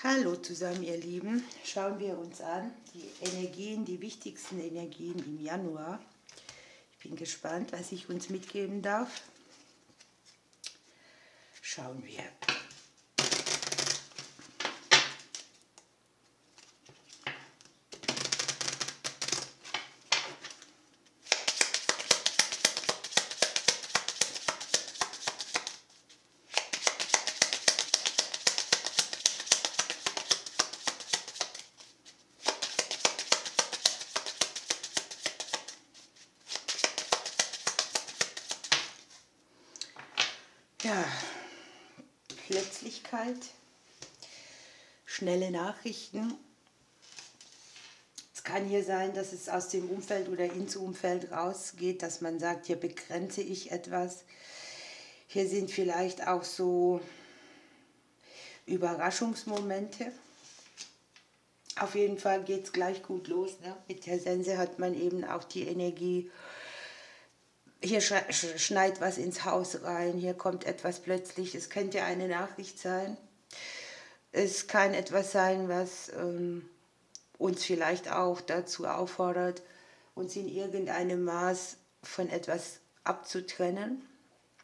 Hallo zusammen, ihr Lieben. Schauen wir uns an die Energien, die wichtigsten Energien im Januar. Ich bin gespannt, was ich uns mitgeben darf. Schauen wir. Ja, Plötzlichkeit, schnelle Nachrichten. Es kann hier sein, dass es aus dem Umfeld oder ins Umfeld rausgeht, dass man sagt, hier begrenze ich etwas. Hier sind vielleicht auch so Überraschungsmomente. Auf jeden Fall geht es gleich gut los. Ne? Mit der Sense hat man eben auch die Energie. Hier schneit was ins Haus rein, hier kommt etwas plötzlich. Es könnte eine Nachricht sein. Es kann etwas sein, was uns vielleicht auch dazu auffordert, uns in irgendeinem Maß von etwas abzutrennen,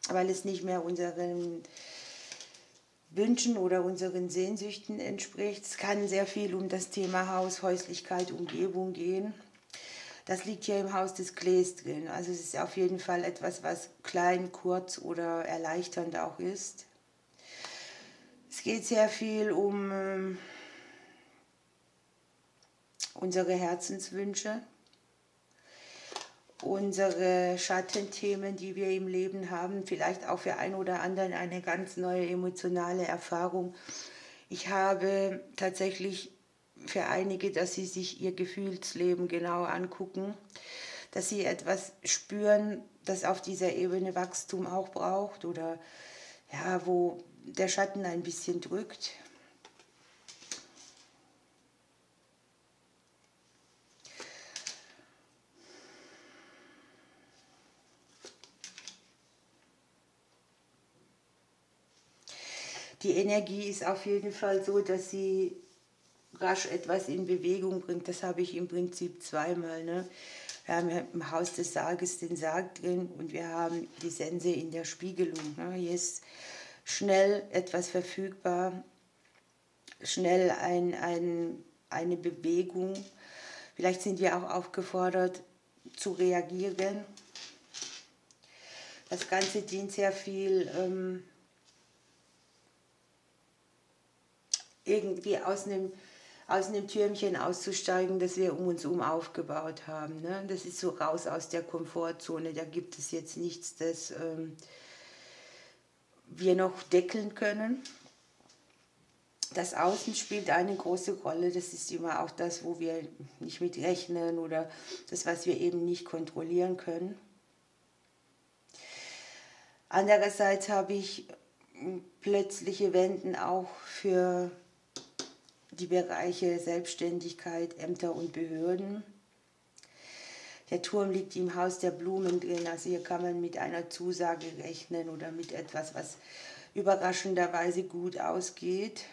weil es nicht mehr unseren Wünschen oder unseren Sehnsüchten entspricht. Es kann sehr viel um das Thema Haus, Häuslichkeit, Umgebung gehen. Das liegt hier im Haus des Klees drin. Also es ist auf jeden Fall etwas, was klein, kurz oder erleichternd auch ist. Es geht sehr viel um unsere Herzenswünsche, unsere Schattenthemen, die wir im Leben haben, vielleicht auch für einen oder anderen eine ganz neue emotionale Erfahrung. Ich habe tatsächlich für einige, dass sie sich ihr Gefühlsleben genau angucken, dass sie etwas spüren, das auf dieser Ebene Wachstum auch braucht oder ja, wo der Schatten ein bisschen drückt. Die Energie ist auf jeden Fall so, dass sie rasch etwas in Bewegung bringt. Das habe ich im Prinzip zweimal. Ne? Wir haben ja im Haus des Sarges den Sarg drin und wir haben die Sense in der Spiegelung. Ne? Hier ist schnell etwas verfügbar, schnell eine Bewegung. Vielleicht sind wir auch aufgefordert zu reagieren. Das Ganze dient sehr viel irgendwie aus einem Türmchen auszusteigen, das wir um uns herum aufgebaut haben. Ne? Das ist so raus aus der Komfortzone. Da gibt es jetzt nichts, das wir noch deckeln können. Das Außen spielt eine große Rolle. Das ist immer auch das, wo wir nicht mit rechnen oder das, was wir eben nicht kontrollieren können. Andererseits habe ich plötzliche Wenden auch für die Bereiche Selbstständigkeit, Ämter und Behörden. Der Turm liegt im Haus der Blumen drin, also hier kann man mit einer Zusage rechnen oder mit etwas, was überraschenderweise gut ausgeht.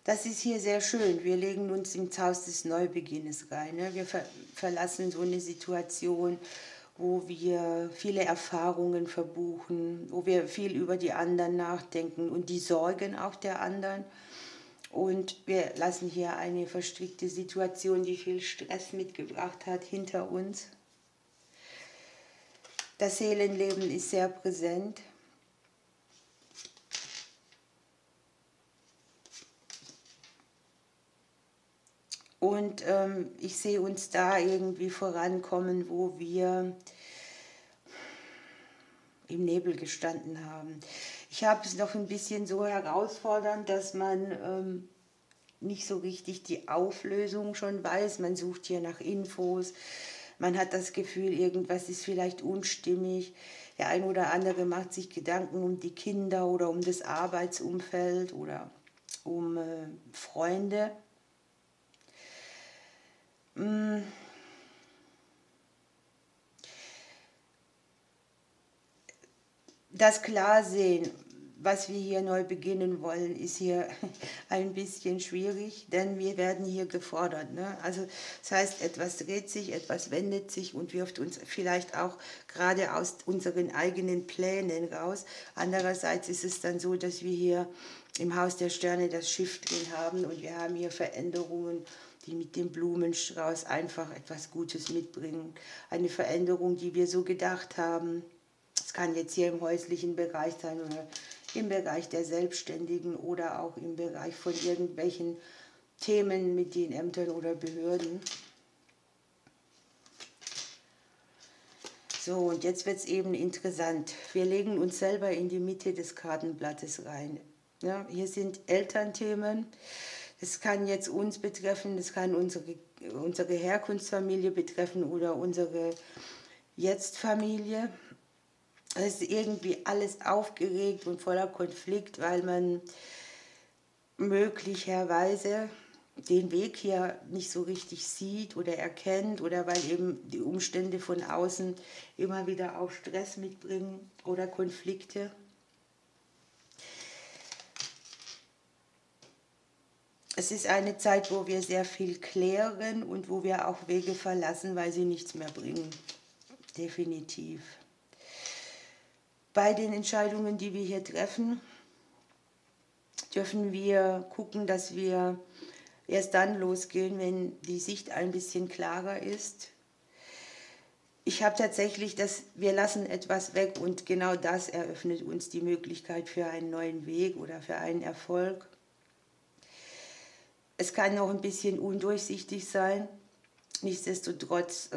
Das ist hier sehr schön. Wir legen uns ins Haus des Neubeginnes rein. Ne? Wir verlassen so eine Situation, wo wir viele Erfahrungen verbuchen, wo wir viel über die anderen nachdenken und die Sorgen auch der anderen. Und wir lassen hier eine verstrickte Situation, die viel Stress mitgebracht hat, hinter uns. Das Seelenleben ist sehr präsent. Und ich sehe uns da irgendwie vorankommen, wo wir im Nebel gestanden haben. Ich habe es noch ein bisschen so herausfordernd, dass man nicht so richtig die Auflösung schon weiß. Man sucht hier nach Infos. Man hat das Gefühl, irgendwas ist vielleicht unstimmig. Der ein oder andere macht sich Gedanken um die Kinder oder um das Arbeitsumfeld oder um Freunde. das Klarsehen, was wir hier neu beginnen wollen, ist hier ein bisschen schwierig, denn wir werden hier gefordert. Ne? Also das heißt, etwas dreht sich, etwas wendet sich und wirft uns vielleicht auch gerade aus unseren eigenen Plänen raus. Andererseits ist es dann so, dass wir hier im Haus der Sterne das Schiff drin haben und wir haben hier Veränderungen, die mit dem Blumenstrauß einfach etwas Gutes mitbringen. Eine Veränderung, die wir so gedacht haben. Es kann jetzt hier im häuslichen Bereich sein oder im Bereich der Selbstständigen oder auch im Bereich von irgendwelchen Themen mit den Ämtern oder Behörden. So, und jetzt wird es eben interessant. Wir legen uns selber in die Mitte des Kartenblattes rein. Ja, hier sind Elternthemen. Das kann jetzt uns betreffen, das kann unsere Herkunftsfamilie betreffen oder unsere Jetzt-Familie. Es ist irgendwie alles aufgeregt und voller Konflikt, weil man möglicherweise den Weg hier nicht so richtig sieht oder erkennt oder weil eben die Umstände von außen immer wieder auch Stress mitbringen oder Konflikte. Es ist eine Zeit, wo wir sehr viel klären und wo wir auch Wege verlassen, weil sie nichts mehr bringen. Definitiv. Bei den Entscheidungen, die wir hier treffen, dürfen wir gucken, dass wir erst dann losgehen, wenn die Sicht ein bisschen klarer ist. Ich habe tatsächlich wir lassen etwas weg und genau das eröffnet uns die Möglichkeit für einen neuen Weg oder für einen Erfolg. Es kann noch ein bisschen undurchsichtig sein, nichtsdestotrotz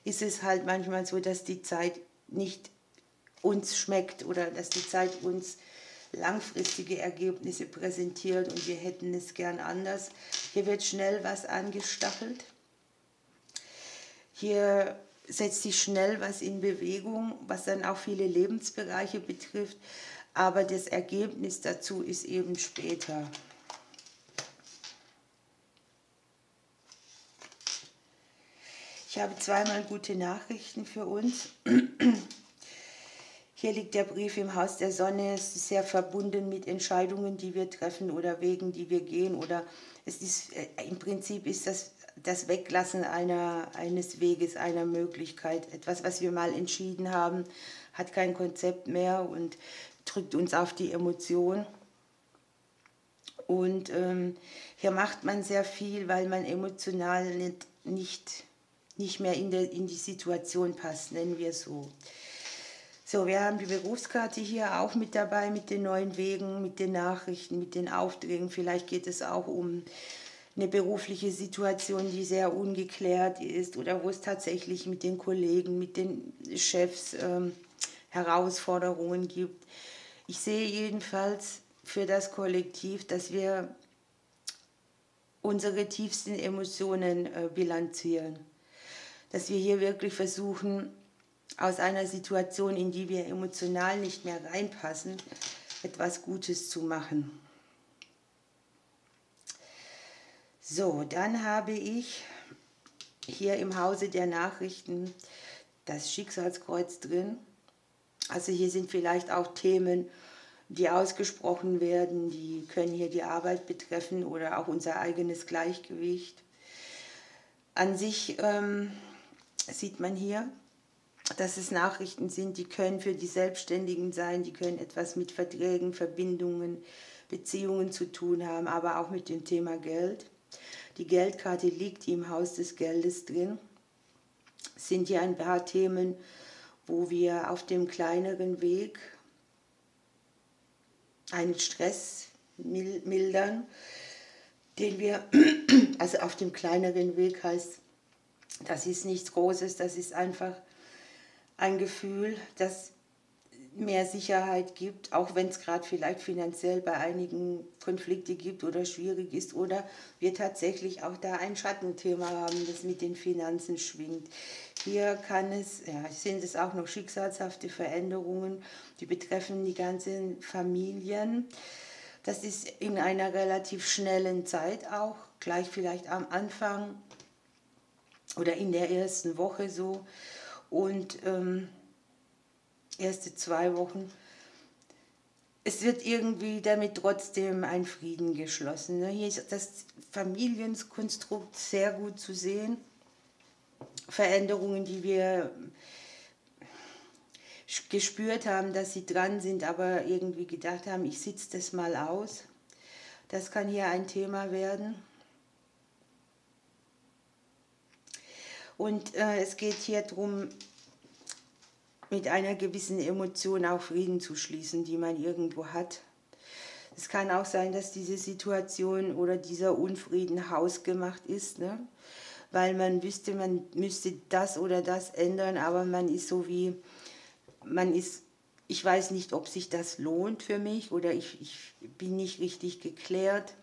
ist es halt manchmal so, dass die Zeit nicht uns schmeckt oder dass die Zeit uns langfristige Ergebnisse präsentiert und wir hätten es gern anders. Hier wird schnell was angestachelt. Hier setzt sich schnell was in Bewegung, was dann auch viele Lebensbereiche betrifft, aber das Ergebnis dazu ist eben später. Ich habe zweimal gute Nachrichten für uns. Hier liegt der Brief im Haus der Sonne. Es ist sehr verbunden mit Entscheidungen, die wir treffen oder Wegen, die wir gehen. Oder es ist im Prinzip ist das Weglassen eines Weges, einer Möglichkeit. Etwas, was wir mal entschieden haben, hat kein Konzept mehr und drückt uns auf die Emotion. Und hier macht man sehr viel, weil man emotional nicht mehr in die Situation passt, nennen wir es so. So, wir haben die Berufskarte hier auch mit dabei, mit den neuen Wegen, mit den Nachrichten, mit den Aufträgen. Vielleicht geht es auch um eine berufliche Situation, die sehr ungeklärt ist oder wo es tatsächlich mit den Kollegen, mit den Chefs Herausforderungen gibt. Ich sehe jedenfalls für das Kollektiv, dass wir unsere tiefsten Emotionen bilanzieren. Dass wir hier wirklich versuchen, aus einer Situation, in die wir emotional nicht mehr reinpassen, etwas Gutes zu machen. So, dann habe ich hier im Hause der Nachrichten das Schicksalskreuz drin. Also hier sind vielleicht auch Themen, die ausgesprochen werden, die können hier die Arbeit betreffen oder auch unser eigenes Gleichgewicht. An sich sieht man hier, dass es Nachrichten sind, die können für die Selbstständigen sein, die können etwas mit Verträgen, Verbindungen, Beziehungen zu tun haben, aber auch mit dem Thema Geld. Die Geldkarte liegt im Haus des Geldes drin. Es sind hier ein paar Themen, wo wir auf dem kleineren Weg einen Stress mildern, den wir, also auf dem kleineren Weg heißt, das ist nichts Großes, das ist einfach ein Gefühl, das mehr Sicherheit gibt, auch wenn es gerade vielleicht finanziell bei einigen Konflikte gibt oder schwierig ist oder wir tatsächlich auch da ein Schattenthema haben, das mit den Finanzen schwingt. Hier sind es auch noch schicksalshafte Veränderungen, die betreffen die ganzen Familien. Das ist in einer relativ schnellen Zeit auch, gleich vielleicht am Anfang oder in der ersten Woche so. Und erste 2 Wochen. Es wird irgendwie damit trotzdem ein Frieden geschlossen. Ne? Hier ist das Familienkonstrukt sehr gut zu sehen. Veränderungen, die wir gespürt haben, dass sie dran sind, aber irgendwie gedacht haben, ich sitze das mal aus. Das kann hier ein Thema werden. Und es geht hier darum, mit einer gewissen Emotion auch Frieden zu schließen, die man irgendwo hat. Es kann auch sein, dass diese Situation oder dieser Unfrieden hausgemacht ist, ne? Weil man wüsste, man müsste das oder das ändern, aber man ist so wie, ich weiß nicht, ob sich das lohnt für mich oder ich bin nicht richtig geklärt.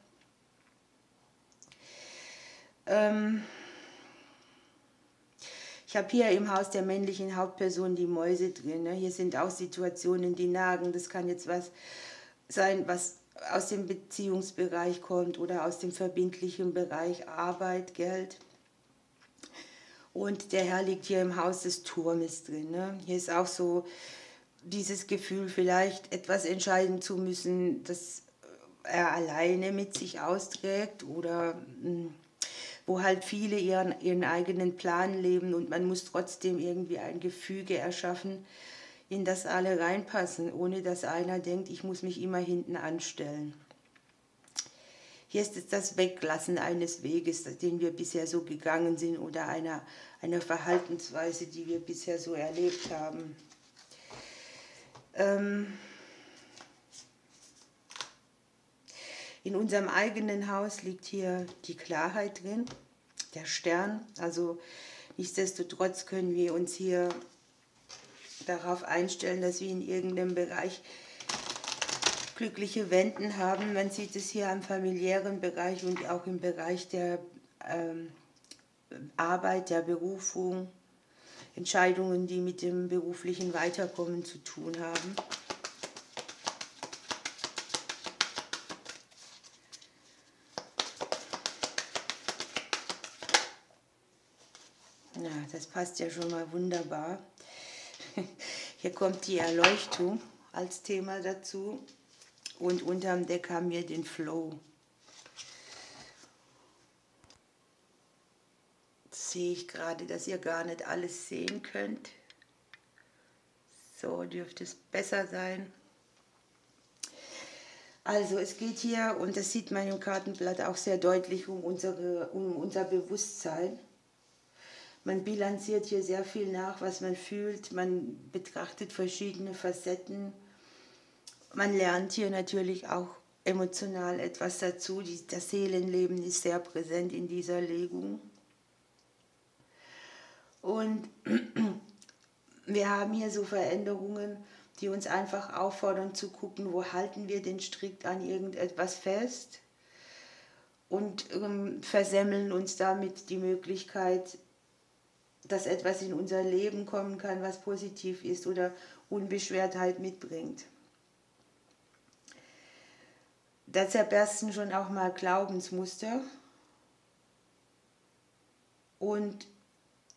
Ich habe hier im Haus der männlichen Hauptperson die Mäuse drin. Ne? Hier sind auch Situationen, die nagen. Das kann jetzt was sein, was aus dem Beziehungsbereich kommt oder aus dem verbindlichen Bereich Arbeit, Geld. Und der Herr liegt hier im Haus des Turmes drin. Ne? Hier ist auch so dieses Gefühl, vielleicht etwas entscheiden zu müssen, das er alleine mit sich austrägt oder wo halt viele ihren eigenen Plan leben und man muss trotzdem irgendwie ein Gefüge erschaffen, in das alle reinpassen, ohne dass einer denkt, ich muss mich immer hinten anstellen. Hier ist es das Weglassen eines Weges, den wir bisher so gegangen sind oder einer Verhaltensweise, die wir bisher so erlebt haben. In unserem eigenen Haus liegt hier die Klarheit drin, der Stern. Also nichtsdestotrotz können wir uns hier darauf einstellen, dass wir in irgendeinem Bereich glückliche Wenden haben. Man sieht es hier am familiären Bereich und auch im Bereich der Arbeit, der Berufung, Entscheidungen, die mit dem beruflichen Weiterkommen zu tun haben. Ja, das passt ja schon mal wunderbar. Hier kommt die Erleuchtung als Thema dazu und unterm Deck haben wir den Flow. Jetzt sehe ich gerade, dass ihr gar nicht alles sehen könnt. So dürfte es besser sein. Also es geht hier, und das sieht man im Kartenblatt auch sehr deutlich, um unser Bewusstsein. Man bilanziert hier sehr viel nach, was man fühlt, man betrachtet verschiedene Facetten. Man lernt hier natürlich auch emotional etwas dazu. Das Seelenleben ist sehr präsent in dieser Legung. Und wir haben hier so Veränderungen, die uns einfach auffordern zu gucken, wo halten wir den strikt an irgendetwas fest und versemmeln uns damit die Möglichkeit, dass etwas in unser Leben kommen kann, was positiv ist oder Unbeschwertheit mitbringt. Da zerbersten schon auch mal Glaubensmuster und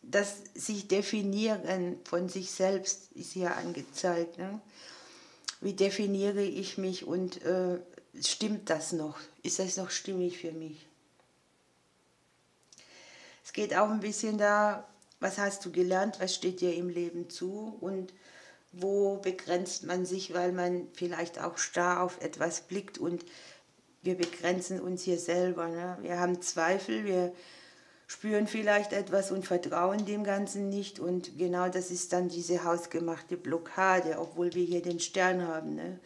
das sich definieren von sich selbst ist hier angezeigt. Ne? Wie definiere ich mich und stimmt das noch? Ist das noch stimmig für mich? Es geht auch ein bisschen da, was hast du gelernt, was steht dir im Leben zu und wo begrenzt man sich, weil man vielleicht auch starr auf etwas blickt und wir begrenzen uns hier selber. Ne? Wir haben Zweifel, wir spüren vielleicht etwas und vertrauen dem Ganzen nicht und genau das ist dann diese hausgemachte Blockade, obwohl wir hier den Stern haben. Ne?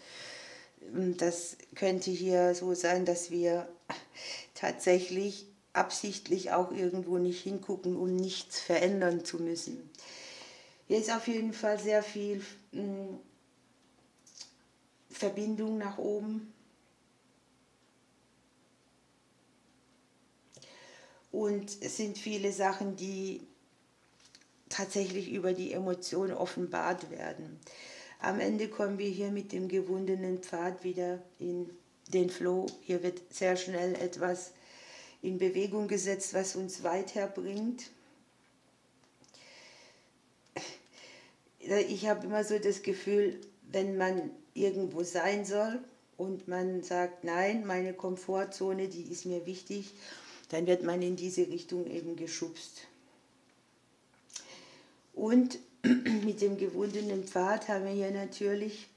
Das könnte hier so sein, dass wir tatsächlich absichtlich auch irgendwo nicht hingucken, um nichts verändern zu müssen. Hier ist auf jeden Fall sehr viel Verbindung nach oben. Und es sind viele Sachen, die tatsächlich über die Emotion offenbart werden. Am Ende kommen wir hier mit dem gewundenen Pfad wieder in den Flow. Hier wird sehr schnell etwas in Bewegung gesetzt, was uns weiterbringt. ich habe immer so das Gefühl, wenn man irgendwo sein soll und man sagt, nein, meine Komfortzone, die ist mir wichtig, dann wird man in diese Richtung eben geschubst. Und mit dem gewundenen Pfad haben wir hier natürlich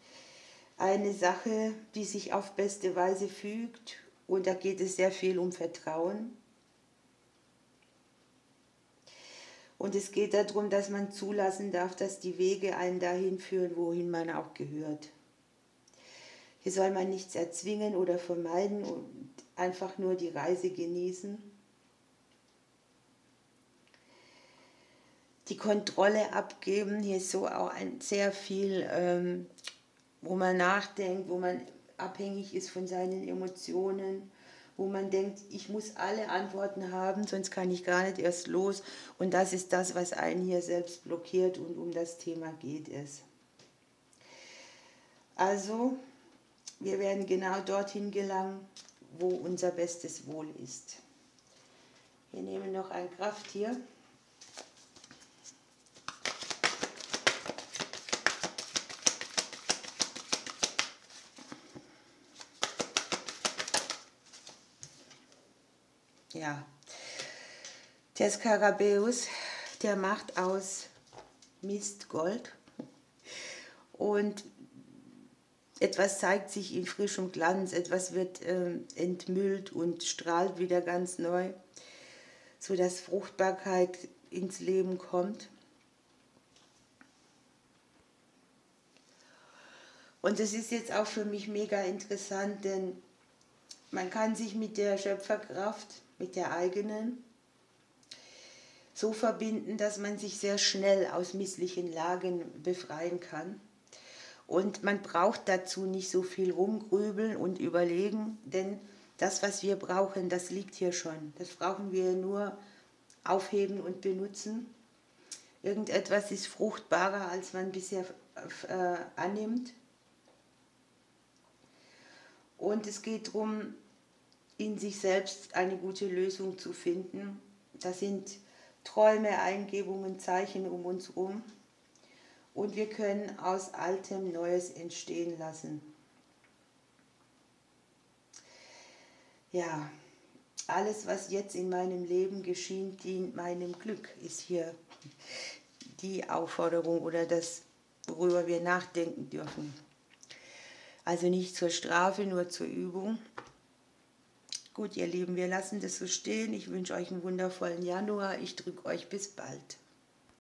eine Sache, die sich auf beste Weise fügt, und da geht es sehr viel um Vertrauen. Und es geht darum, dass man zulassen darf, dass die Wege einen dahin führen, wohin man auch gehört. Hier soll man nichts erzwingen oder vermeiden und einfach nur die Reise genießen. Die Kontrolle abgeben, hier ist so auch sehr viel, wo man nachdenkt, wo man abhängig ist von seinen Emotionen, wo man denkt, ich muss alle Antworten haben, sonst kann ich gar nicht erst los. Und das ist das, was einen hier selbst blockiert, und um das Thema geht es. Also, wir werden genau dorthin gelangen, wo unser bestes Wohl ist. Wir nehmen noch ein Krafttier. Ja, der Skarabäus, der macht aus Mist Gold, und etwas zeigt sich in frischem Glanz, etwas wird entmüllt und strahlt wieder ganz neu, sodass Fruchtbarkeit ins Leben kommt. Und das ist jetzt auch für mich mega interessant, denn man kann sich mit der Schöpferkraft, mit der eigenen, so verbinden, dass man sich sehr schnell aus misslichen Lagen befreien kann. Und man braucht dazu nicht so viel rumgrübeln und überlegen, denn das, was wir brauchen, das liegt hier schon. Das brauchen wir nur aufheben und benutzen. Irgendetwas ist fruchtbarer, als man bisher annimmt. Und es geht darum, in sich selbst eine gute Lösung zu finden. Das sind Träume, Eingebungen, Zeichen um uns herum. Und wir können aus Altem Neues entstehen lassen. Ja, alles, was jetzt in meinem Leben geschieht, dient meinem Glück, ist hier die Aufforderung oder das, worüber wir nachdenken dürfen. Also nicht zur Strafe, nur zur Übung. Gut, ihr Lieben, wir lassen das so stehen. Ich wünsche euch einen wundervollen Januar. Ich drücke euch bis bald.